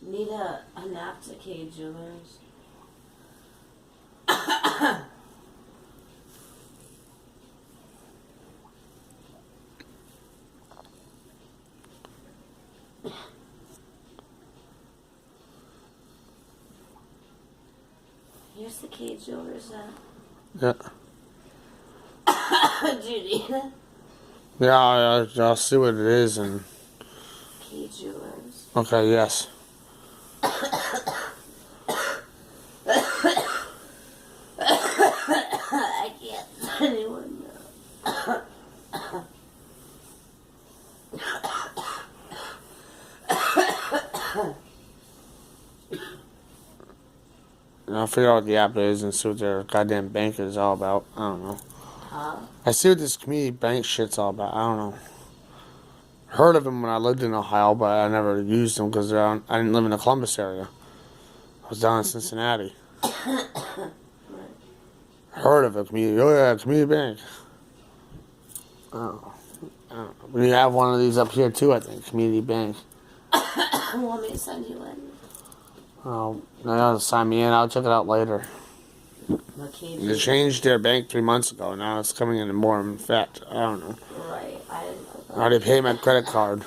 Need a nap to K Jewelers. Here's the K Jewelers. Yeah. Do you need it? Yeah, I'll see what it is and. K Jewelers. Okay. Yes. I can't let anyone know. And I'll figure out what the app is and see what their goddamn bank is all about. I don't know. Huh? I see what this community bank shit's all about. I don't know. Heard of them when I lived in Ohio, but I never used them because I didn't live in the Columbus area. I was down in Cincinnati. Heard of a community? Oh yeah, community bank. Oh, we have one of these up here too. I think community bank. Want me to send you in? Oh, no, sign me in. I'll check it out later. They changed their bank 3 months ago. Now it's coming in more in effect. I don't know. Right, I didn't know that. I already paid my credit card.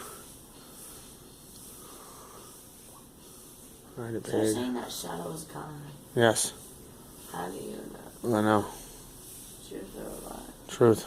I already They're paid. saying that Shadow's gone. Yes. How do you know? I know. Truth or a lie? Truth.